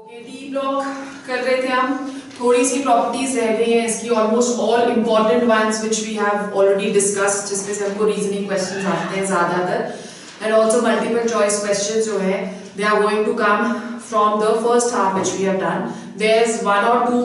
Okay, D block कर रहे थे हम। थोड़ी सी प्रॉपर्टीज रह गई हैं इसकी, almost all important ones which we have already discussed, जिसमें से हमको रीजनिंग क्वेश्चंस आते हैं ज्यादातर, and also multiple choice questions जो है they are going to come from the first half which we have done. There is one और two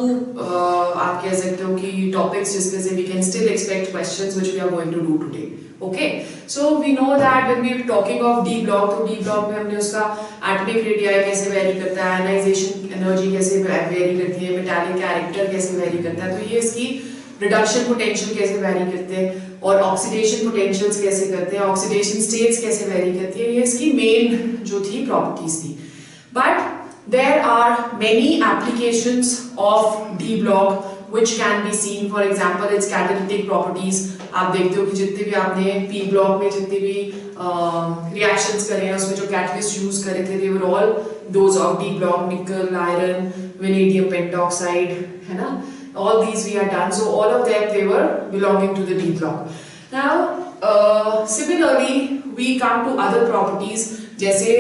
आप कह सकते हो कि टॉपिक्स जिसमें से we can still expect questions which we are going to do today. Okay, so we know that when we are talking of D block, तो D block में हमने उसका एटॉमिक रेडियस कैसे वेरी करता है, आयनाइजेशन एनर्जी कैसे very करती है, मेटालिक कैरेक्टर कैसे वेरी करता है, तो ये इसकी रिडक्शन पोटेंशियल कैसे वेरी करते हैं, और ऑक्सीडेशन पोटेंशियल्स कैसे करते हैं, ऑक्सीडेशन स्टेट्स कैसे वेरी करती है, ये इसकी मेन जो थी प्रॉपर्टीज थी। But there are many applications of D block which can be seen. For example, its catalytic properties. आप देखते हो कि जितने भी आपने P block में जितने भी reactions करे हैं उसमें जो catalyst use करे थे, they were all those of D block, nickel, iron, vanadium pentoxide, है ना? All these we are done. So all of them they were belonging to the D block. Now similarly we come to other properties, जैसे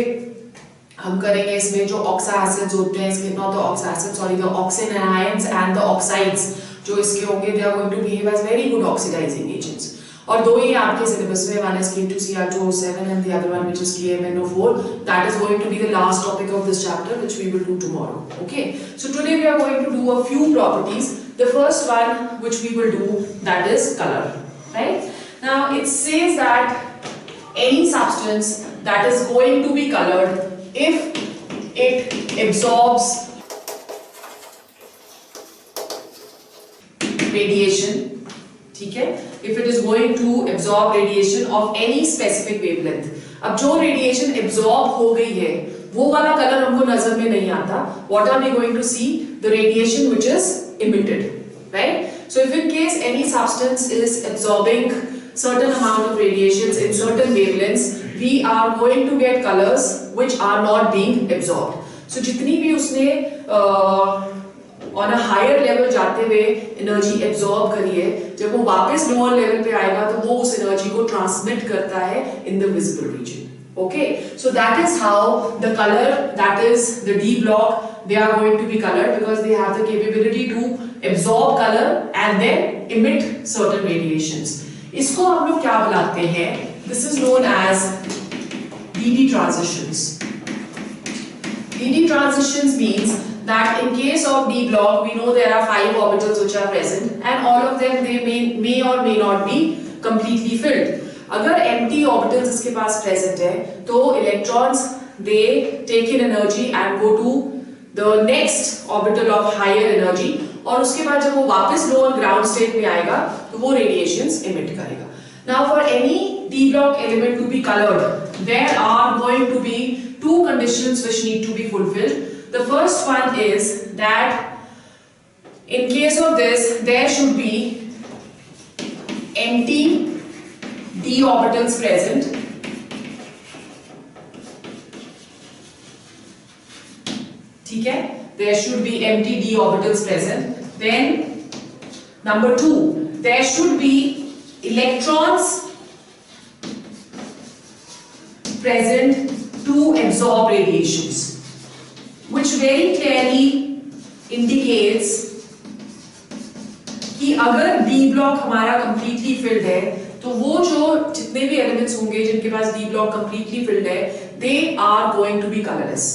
हम करेंगे इसमें जो ऑक्सा acids होते हैं, इसके not the oxa acids, sorry, the oxy anions and the oxides जो इसके होंगे, they are going to behave as very good oxidising agents. और दो ही आपके सिलेबस में, one is K2Cr2O7 and the other one which is KMnO4, that is going to be the last topic of this chapter which we will do tomorrow. Okay, so today we are going to do a few properties. The first one which we will do, that is color, right? Now it says that any substance that is going to be colored if it absorbs radiation, ठीक है, if it is going to absorb radiation of any specific wavelength. अब जो radiation absorb हो गई है वो वाला colour हमको नजर में नहीं आता. What are we going to see? The radiation which is emitted, right? So if in case any substance is absorbing certain amount of radiations in certain wavelengths, we are going to get colors which are not being absorbed. So जितनी भी उसने on a higher level जाते हुए energy absorb करी है, जब वो वापस lower level पे आएगा तो वो उस energy को transmit करता है in the visible region. Okay, so that is how the color, that is the D block, they are going to be colored because they have the capability to absorb color and then emit certain radiations. इसको हम लोग क्या बुलाते हैं? This is known as DD transitions. DD transitions means that in case of D block, we know there are 5 orbitals which are present and all of them they may or may not be completely filled. अगर empty orbitals इसके पास present है तो electrons they take in energy and go to the next orbital of higher energy, और उसके बाद जब वो वापस lower ground state में आएगा तो वो radiations emit करेगा. Now for any D block element to be colored, there are going to be 2 conditions which need to be fulfilled. The first one is that in case of this, there should be empty D orbitals present. ठीक है? There should be empty D orbitals present. Then number 2, there should be electrons present to absorb radiations, which very clearly indicates कि अगर D block हमारा completely filled है तो वो जो जितने भी elements होंगे जिनके पास D block completely filled है, they are going to be colorless.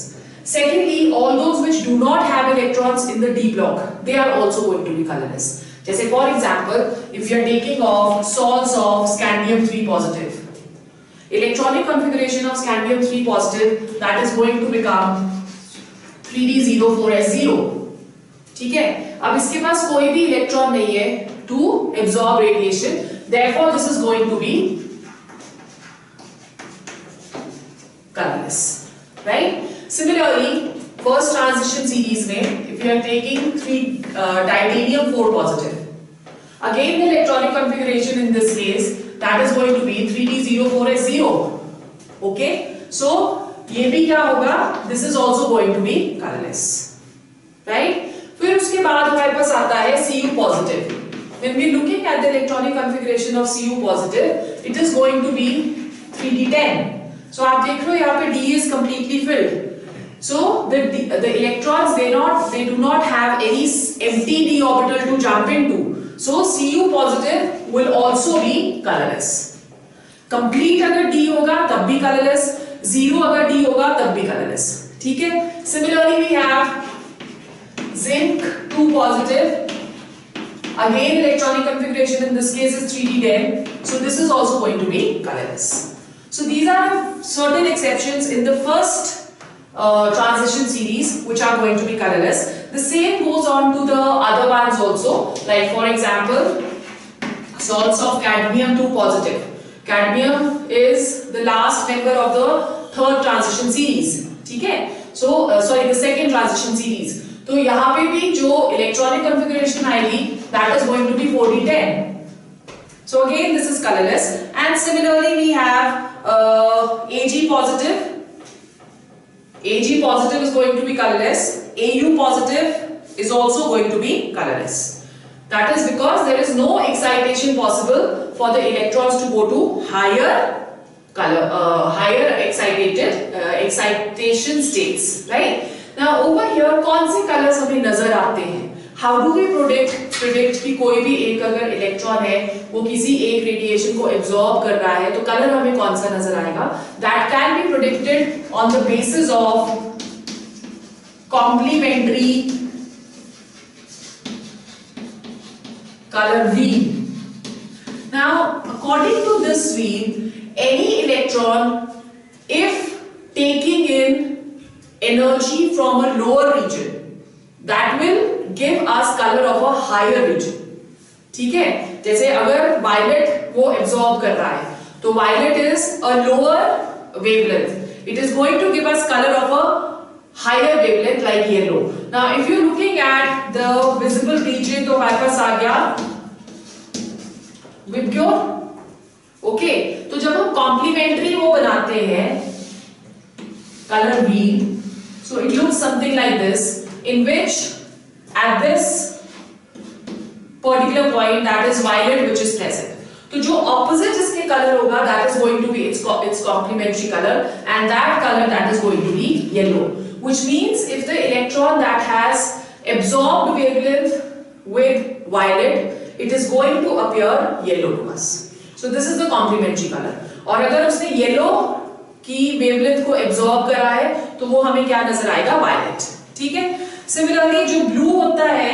Secondly, all those which do not have electrons in the D block, they are also going to be colorless. जैसे for example, if you are taking off salts of scandium 3 positive, electronic configuration of scandium 3 positive, that is going to become 3d04s0. ठीक है? अब इसके पास कोई भी electron नहीं है to absorb radiation, therefore this is going to be colorless, right? Similarly, first transition series में, if you are taking titanium 4 positive, again the electronic configuration in this case, that is going to be 3d04s0. Okay, so ये भी क्या होगा? This is also going to be colorless, right? फिर उसके बाद हमारे पास आता है Cu positive. When we are looking at the electronic configuration of Cu positive, it is going to be 3d10. So आप देख रहे हो यहाँ पे D is completely filled. So the electrons they do not have any empty d orbital to jump into. So Cu positive will also be colorless. Complete अगर d होगा तब भी colorless, zero अगर d होगा तब भी colorless. ठीक है? Similarly we have zinc 2 positive. Again electronic configuration in this case is 3d10. So this is also going to be colorless. So these are certain exceptions in the first transition series which are going to be colorless. The same goes on to the other ones also. Like for example, salts of cadmium 2 positive. Cadmium is the last member of the third transition series. ठीक है? So sorry, the second transition series. तो यहाँ पे भी जो electronic configuration आएगी, that is going to be 4d10. So again, this is colorless. And similarly, we have Ag positive. Ag positive is going to be colorless. Au positive is also going to be colorless. That is because there is no excitation possible for the electrons to go to higher excitation states, right? Now over here कौन से colors हमें नजर आते हैं? How do we predict कि कोई भी एक अगर इलेक्ट्रॉन है वो किसी एक रेडिएशन को एब्जॉर्ब कर रहा है तो कलर हमें कौन सा नजर आएगा? That can be predicted on the basis of complementary color wheel. Now according to this wheel, any electron if taking in energy from a lower region, that will give us color of a higher region. ठीक है? जैसे अगर violet वो absorb कर रहा है तो violet is a lower wavelength. It is going to give us color of a higher wavelength like yellow. Now if you are looking at the visible region तो हमारे पास आ गया Vibgyor. Okay, तो जब हम complementary वो बनाते हैं color wheel, so it looks something like this, in which at this particular point that is violet which is present. तो जो opposite इसके color होगा that is going to be its complementary color, and that color that is going to be yellow, which means if the electron that has absorbed wavelength with violet, it is going to appear yellow to us. So this is the complementary color. और अगर उसने yellow की wavelength को absorb करा है तो वो हमें क्या नजर आएगा? Violet. ठीक है? Similarly जो blue होता है,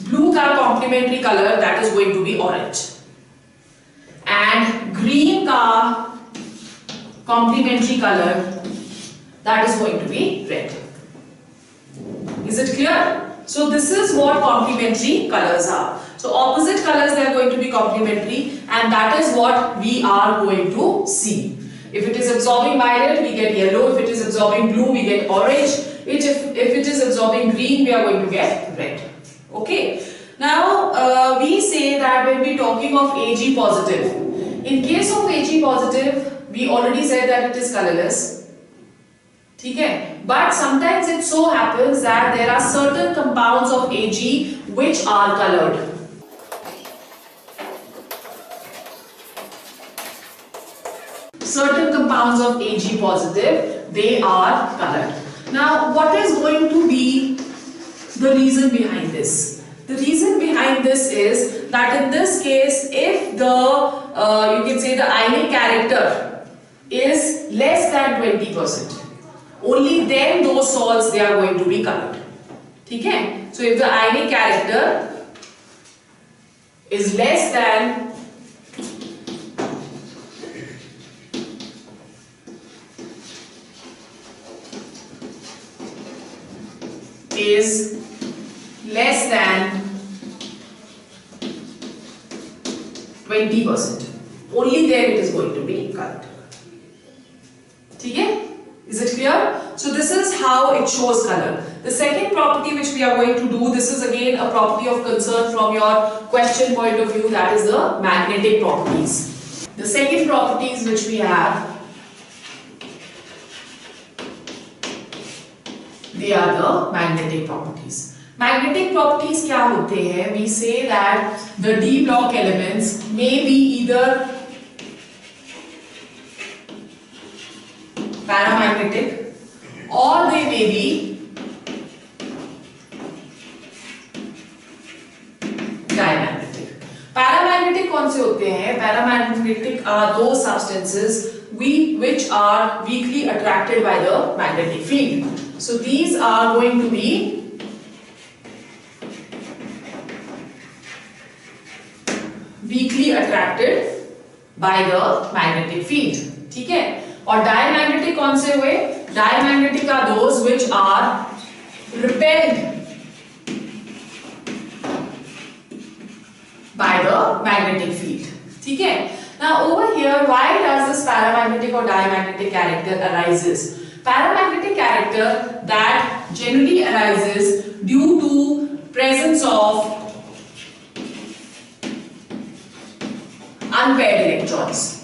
blue का complementary color that is going to be orange, and green का complementary color that is going to be red. Is it clear? So this is what complementary colors are. So opposite colors they are going to be complementary, and that is what we are going to see. If it is absorbing violet, we get yellow. If it is absorbing blue, we get orange. If it is absorbing green, we are going to get red. Okay. Now we say that when we talking of Ag positive, in case of Ag positive, we already said that it is colorless. ठीक है? But sometimes it so happens that there are certain compounds of Ag which are colored. Certain compounds of Ag positive, they are colored. Now, what is going to be the reason behind this? The reason behind this is that in this case, if the you can say the ionic character is less than 20%, only then those salts they are going to be colored. ठीक है? So if the ionic character is less than less than 20%, only then it is going to be colored. ठीक है? Is it clear? So this is how it shows color. The second property which we are going to do, this is again a property of concern from your question point of view, that is the magnetic properties. The second properties which we have, they are the magnetic properties. Magnetic properties क्या होते हैं? We say that the d block elements may be either paramagnetic or they may be diamagnetic. Paramagnetic कौन से होते हैं? Paramagnetic are those substances which are weakly attracted by the magnetic field. So these are going to be weakly attracted by the magnetic field. ठीक है? और diamagnetic कौन से हुए? Diamagnetic are those which are repelled by the magnetic field. ठीक है? Now over here, why does this paramagnetic or diamagnetic character arises? Paramagnetic character that generally arises due to presence of unpaired electrons.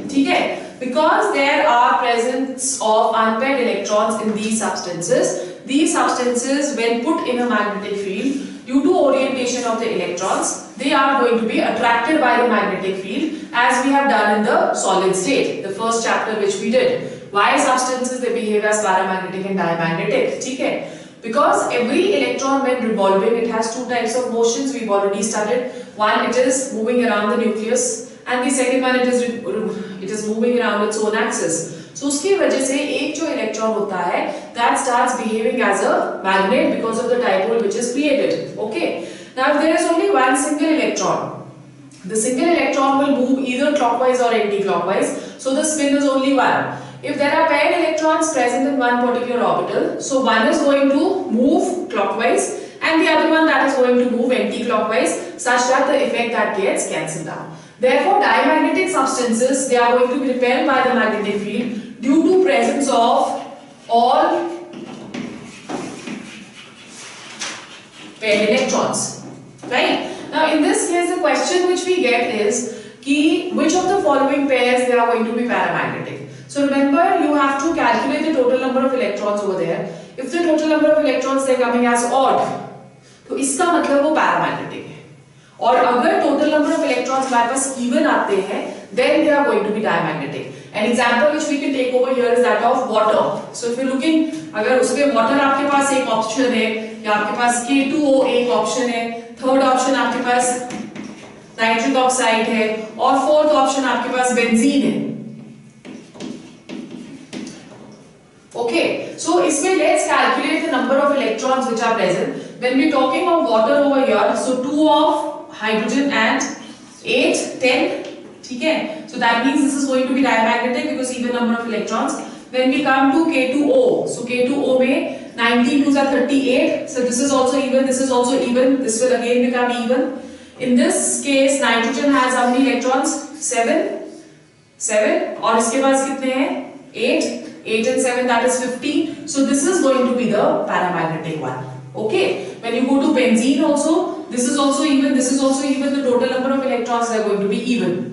ठीक है? Because there are presence of unpaired electrons in these substances when put in a magnetic field, due to orientation of the electrons, they are going to be attracted by the magnetic field as we have done in the solid state, the first chapter which we did. Why substances they behave as paramagnetic and diamagnetic? ठीक है? Because every electron when revolving, it has two types of motions we've already studied. One, it is moving around the nucleus, and the second one, it is moving around its own axis. So उसकी वजह से एक जो electron होता है that starts behaving as a magnet because of the dipole which is created. Okay. Now if there is only one single electron, the single electron will move either clockwise or anti-clockwise. So the spin is only one. If there are paired electrons present in one particular orbital, so one is going to move clockwise and the other one that is going to move anti-clockwise, such that the effect that gets cancelled out. Therefore, diamagnetic substances, they are going to be repelled by the magnetic field due to presence of all paired electrons. Right? Now, in this case, the question which we get is which of the following pairs they are going to be paramagnetic. So remember, you have to calculate the total number of electrons over there. If the total number of electrons they are coming as odd, तो इसका मतलब वो paramagnetic है. और अगर total number of electrons हमारे पास even आते हैं, then they are going to be diamagnetic. An example which we can take over here is that of water. So if you're looking, अगर उसमें water आपके पास एक option है, या आपके पास K2O एक option है, third option आपके पास nitric oxide है, और fourth option आपके पास benzene है. Okay, so इसमें let's calculate the number of electrons which are present. When we're talking of water over here, so 2 of hydrogen and 8, 10. ठीक है? So that means this is going to be diamagnetic because even number of electrons. When we come to K2O, so K2O में 19 2s are 38. So this is also even. This is also even. This will again become even. In this case, nitrogen has how many electrons? 7. 7. और इसके पास कितने हैं? 8. 8 and 7, that is 15. So this is going to be the paramagnetic one. Okay. When you go to benzene also, this is also even, this is also even. The total number of electrons are going to be even.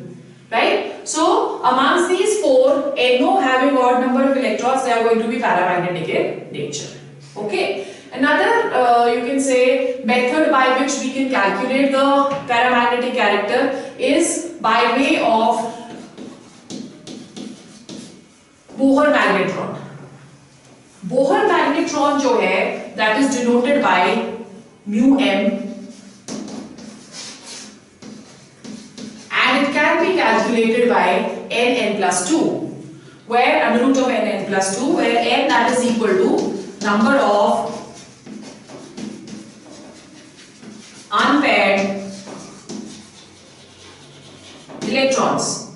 Right? So amongst these four, NO having odd number of electrons, they are going to be paramagnetic in nature. Okay. Another, you can say, method by which we can calculate the paramagnetic character is by way of Bohr magnetron. Bohr magnetron जो है, that is denoted by mu m, and it can be calculated by n plus 2, where under root of n plus 2, where n that is equal to number of unpaired electrons.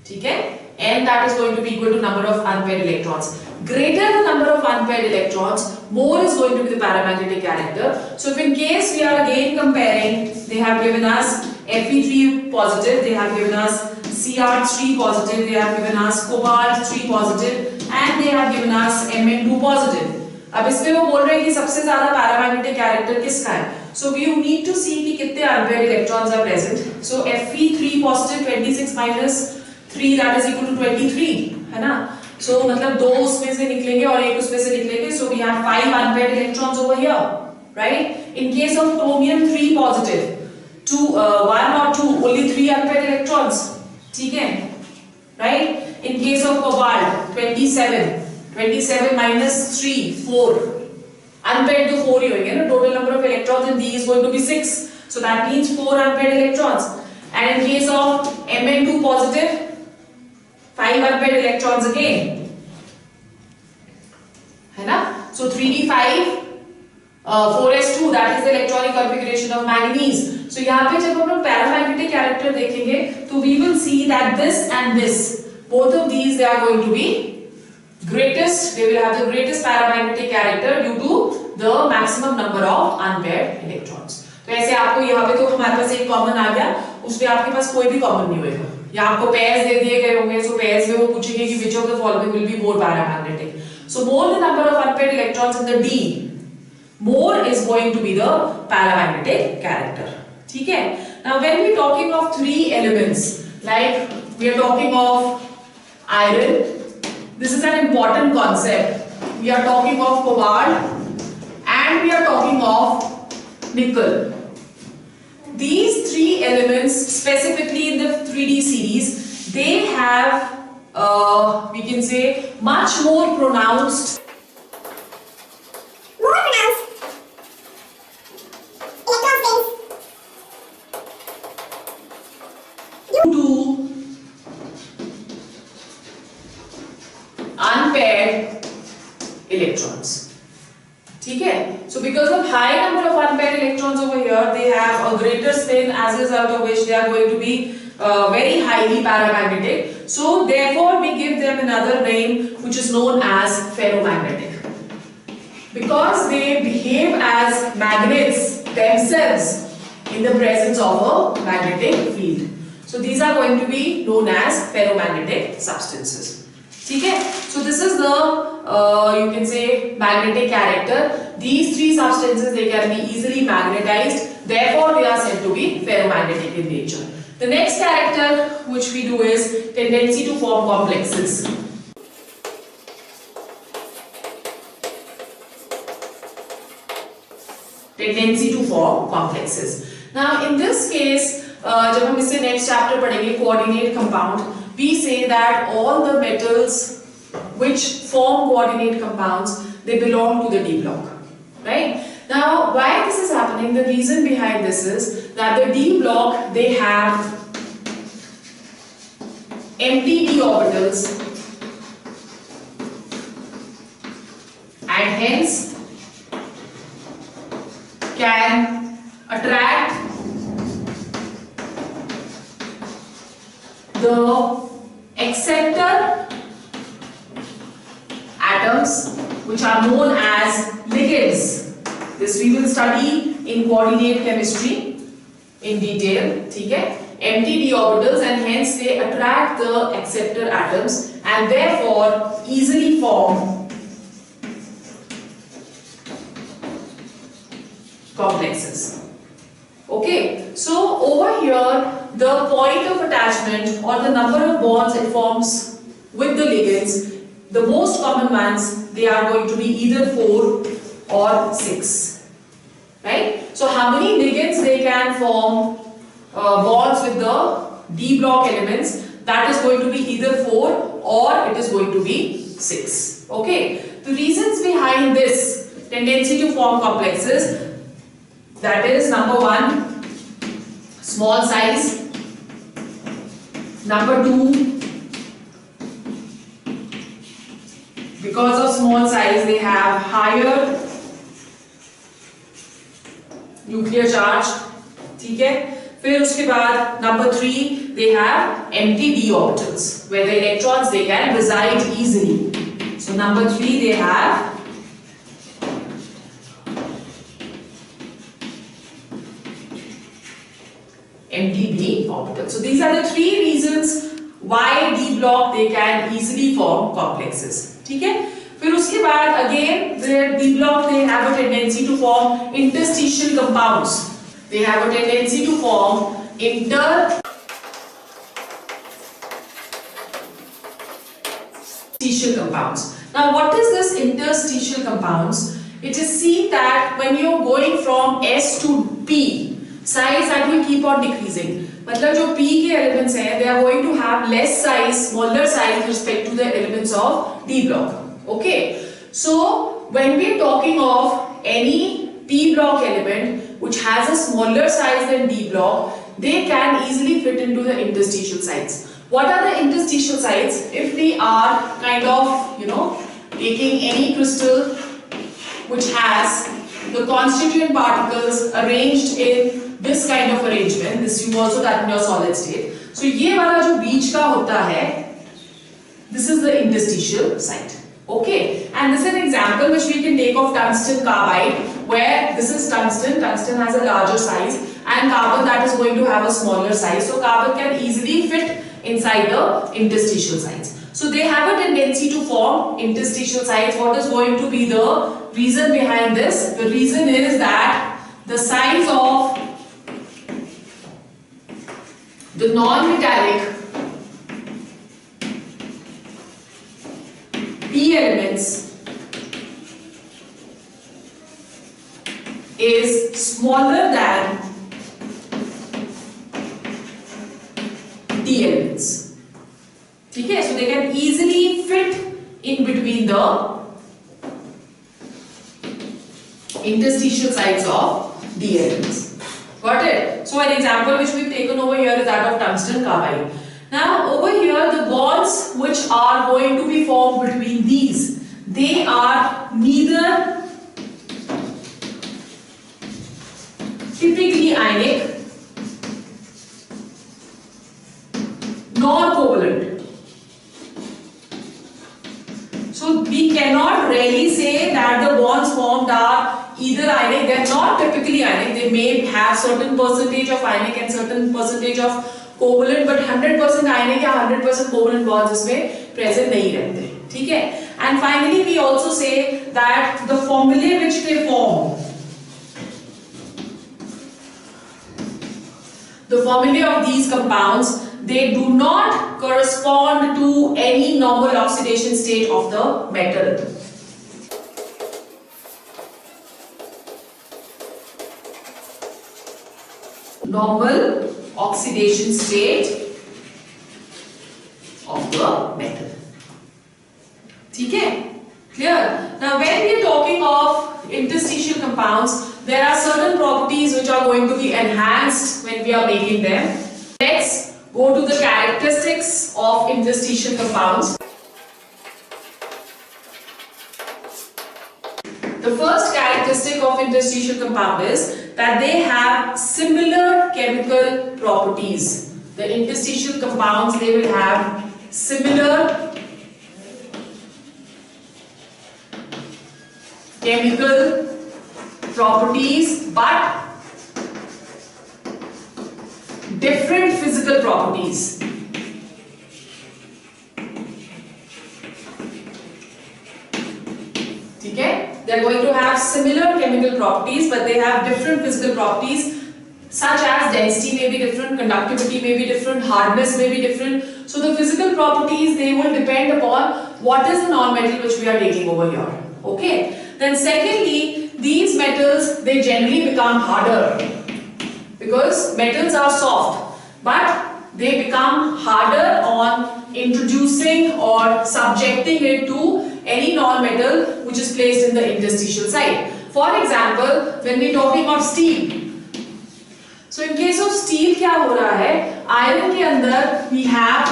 ठीक है? N that is going to be equal to number of unpaired electrons. Greater the number of unpaired electrons, more is going to be the paramagnetic character. So if in case we are again comparing, they have given us Fe3 positive, they have given us Cr3 positive, they have given us cobalt 3 positive, and they have given us Mn2 positive. अब इसमें वो बोल रहे हैं कि सबसे ज्यादा paramagnetic character किसका है. So we need to see कि कितने unpaired electrons are present. So Fe3 positive 26 minus 3 that is equal to 23, है ना. So मतलब दो उसमें से निकलेंगे और एक उसमें से निकलेंगे. So we have 5 unpaired electrons over here, right? In case of chromium 3 positive, one or two, only 3 unpaired electrons. ठीक है, right? In case of cobalt, 27 minus 3, 4. Unpaired तो 4 ही होंगे ना. Total number of electrons in D is going to be 6. So that means 4 unpaired electrons. And in case of Mn2 positive, 5 unpaired electrons again. है ना? So 3d5, 4s2, that is the electronic configuration of manganese. So यहाँ पे जब हम लोग paramagnetic character देखेंगे, तो we will see that this and this, both of these, they are going to be greatest. They will have the greatest paramagnetic character due to the maximum number of unpaired electrons. तो ऐसे आपको यहाँ पे तो हमारे पास एक common आ गया, उसमें आपके पास कोई भी कॉमन नहीं होगा. या आपको पेयर्स दे दिए गए होंगे, सो पेयर्स में वो पूछेंगे कि which of the following will be more paramagnetic. So more the number of unpaired electrons in the D, more is going to be the paramagnetic character. ठीक है? Now when we talking of 3 elements, like we are talking of iron, this is an important concept. We are talking of cobalt and we are talking of nickel. These 3 elements, specifically in the 3D series, they have we can say much more pronounced to unpaired electrons. ठीक है? So because of high number of unpaired electrons over here, they have a greater spin, as a result of which they are going to be very highly paramagnetic. So therefore we give them another name which is known as ferromagnetic. Because they behave as magnets themselves in the presence of a magnetic field. So these are going to be known as ferromagnetic substances. ठीक है? So this is the you can say magnetic character. These 3 substances, they can be easily magnetized. Therefore they are said to be ferromagnetic in nature. The next character which we do is tendency to form complexes. Tendency to form complexes. Now in this case, जब हम इससे next chapter पढ़ेंगे coordinate compound, we say that all the metals which form coordinate compounds, they belong to the D block, right? Now why this is happening, the reason behind this is that the D block, they have empty d orbitals and hence can attract the acceptor atoms which are known as ligands. This we will study in coordinate chemistry in detail. ठीक है? Empty d orbitals and hence they attract the acceptor atoms and therefore easily form complexes. Okay, so over here the point of attachment or the number of bonds it forms with the ligands, the most common ones, they are going to be either 4 or 6, right? So how many ligands they can form bonds with the D block elements, that is going to be either 4 or it is going to be 6. Okay, the reasons behind this tendency to form complexes, that is number 1, small size, number 2, because of small size they have higher nuclear charge, ठीक है? फिर उसके बाद number 3, they have empty d orbitals where the electrons they can reside easily. So number 3, they have empty d orbitals. So these are the 3 reasons why D block they can easily form complexes. ठीक है? फिर उसके बाद again the D block they have a tendency to form interstitial compounds. They have a tendency to form interstitial compounds. Now what is this interstitial compounds? It is seen that when you are going from S to P, size that will keep on decreasing. मतलब जो P के elements हैं, they are going to have less size, smaller size with respect to the elements of D block. Okay, so when we are talking of any P block element which has a smaller size than D block, they can easily fit into the interstitial sites. What are the interstitial sites? If we are kind of, taking any crystal which has the constituent particles arranged in this kind of arrangement, this you also that in your solid state. So ये वाला जो बीच का होता है, this is the interstitial site. Okay, and this is an example which we can take of tungsten carbide, where this is tungsten. Tungsten has a larger size, and carbon that is going to have a smaller size. So carbon can easily fit inside the interstitial sites. So they have a tendency to form interstitial sites. What is going to be the reason behind this? The reason is that the size of the non-metallic P elements is smaller than D elements. Okay, so they can easily fit in between the interstitial sites of D elements. Got it? So an example which we've taken over here is that of tungsten carbide. Now over here the bonds which are going to be formed between these, they are neither typically ionic nor covalent. So we cannot really say that the bonds formed are either ionic. They are not typically ionic. They may have certain percentage of ionic and certain percentage of covalent, but 100% ionic या 100% covalent bonds इसमें present नहीं रहते. ठीक है? And finally we also say that the formulae which they form, the formulae of these compounds, they do not correspond to any normal oxidation state of the metal. Normal oxidation state of the metal. ठीक है? Clear? Now when we are talking of interstitial compounds, there are certain properties which are going to be enhanced when we are making them. Let's go to the characteristics of interstitial compounds. The first characteristic of interstitial compound is that they have similar chemical properties. The interstitial compounds, they will have similar chemical properties but different physical properties. Okay? They are going to have similar chemical properties but they have different physical properties, such as density may be different, conductivity may be different, hardness may be different. So the physical properties, they will depend upon what is the non-metal which we are taking over here. Okay? Then secondly, these metals, they generally become harder because metals are soft, but they become harder on introducing or subjecting it to any non-metal which is placed in the interstitial site. For example, when we are talking of steel, so in case of steel क्या हो रहा है? Iron के अंदर we have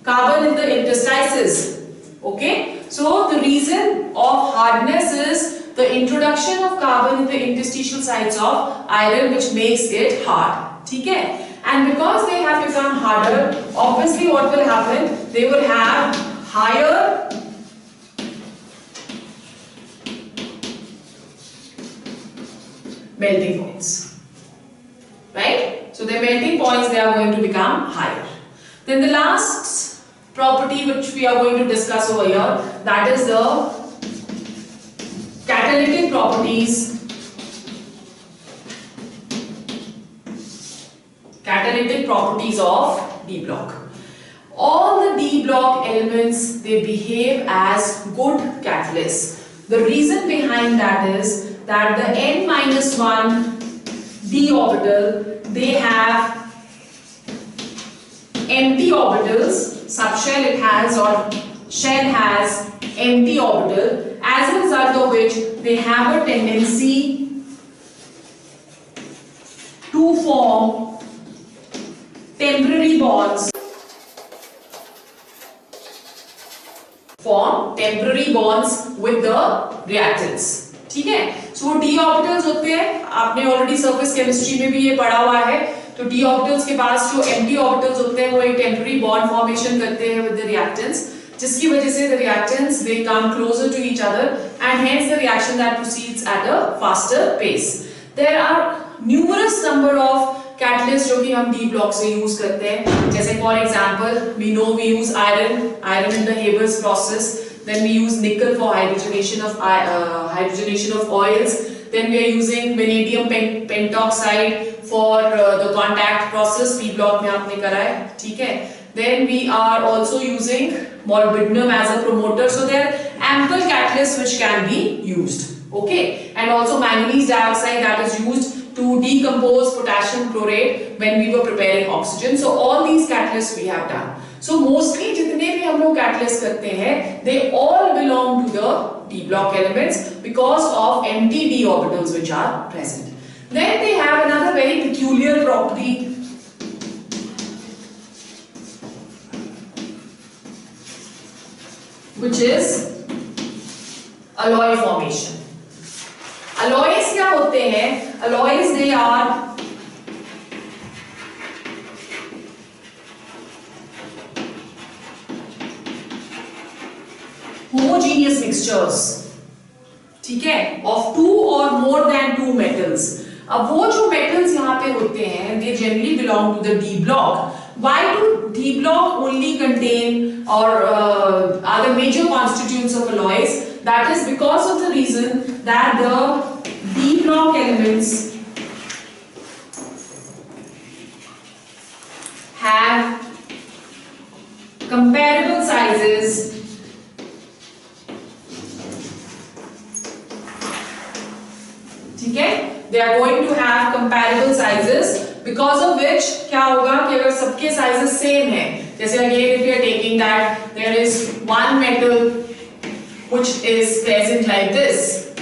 carbon in the interstices. Okay, so the reason of hardness is the introduction of carbon in the interstitial sites of iron, which makes it hard. ठीक है? And because they have become harder, obviously what will happen? They will have higher melting points. Right? So their melting points, they are going to become higher. Then the last property which we are going to discuss over here, that is the catalytic properties. Catalytic properties of D block. All the D block elements, they behave as good catalysts. The reason behind that is that the N-1 d orbital, they have empty orbitals. Subshell it has, or shell has empty orbital, as a result of which they have a tendency to form temporary bonds. With the reactants. ठीक है, so वो d orbitals होते हैं, आपने already surface chemistry में भी ये पढ़ा हुआ है. तो d orbitals के पास जो empty orbitals होते हैं वो एक temporary bond formation करते हैं with the reactants, जिसकी वजह से the reactants they come closer to each other and hence the reaction that proceeds at a faster pace. There are numerous number of catalysts जो कि हम d block से use करते हैं. जैसे for example we know we use iron in the Haber's process. Then we use nickel for hydrogenation of oils. Then we are using vanadium pentoxide for the contact process. P block में आपने करा है, ठीक है. Then we are also using molybdenum as a promoter. So there are ample catalysts which can be used. Okay, and also manganese dioxide that is used to decompose potassium chlorate when we were preparing oxygen. So all these catalysts we have done. So mostly जितने भी हम लोग catalyst करते हैं, they all belong to the d block elements because of empty d orbitals which are present. Then they have another very peculiar property, which is alloy formation. Alloys क्या होते हैं? Alloys they are homogeneous mixtures, ठीक है, of two or more than two metals. अब वो जो metals यहाँ पे होते हैं, they generally belong to the d block. Why do d block only contain or are the major constituents of alloys? That is because of the reason that the d block elements have comparable sizes ठीक है, they are going to have comparable sizes because of which क्या होगा कि अगर सबके sizes same है, जैसे again if you are taking that there is one metal which is present like this,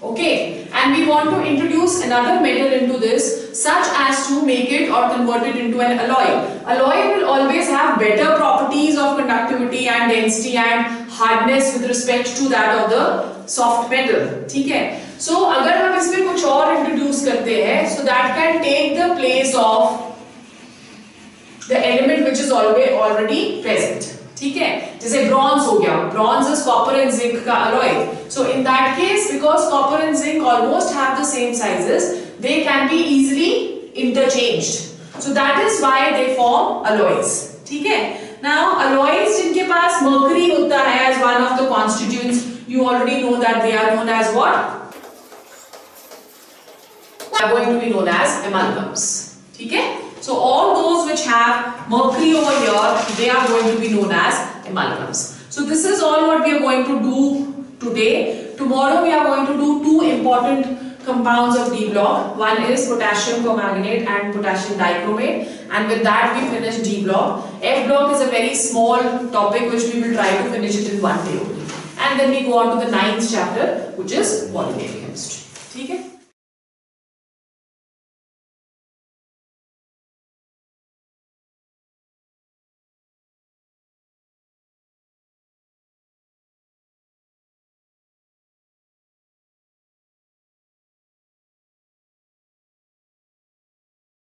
okay, and we want to introduce another metal into this such as to make it or convert it into an alloy. Alloy will always have better properties of conductivity and density and hardness with respect to that of the soft metal, ठीक है. So अगर हम इसमें कुछ और introduce करते हैं, so that can take the place of the element which is already present, ठीक है. जैसे bronze हो गया, bronze is copper and zinc का alloy. So in that case, because copper and zinc almost have the same sizes, they can be easily interchanged. So that is why they form alloys, ठीक है. Now alloys जिनके पास mercury होता है as one of the constituents, you already know that they are known as what? They are going to be known as amalgams, ठीक है. So all those which have mercury over here, they are going to be known as amalgams. So this is all what we are going to do today. Tomorrow we are going to do two important compounds of D block. One is potassium permanganate and potassium dichromate, and with that we finish D block. F block is a very small topic which we will try to finish it in one day only. And then we go on to the 9th chapter, which is polymer chemistry. ठीक है?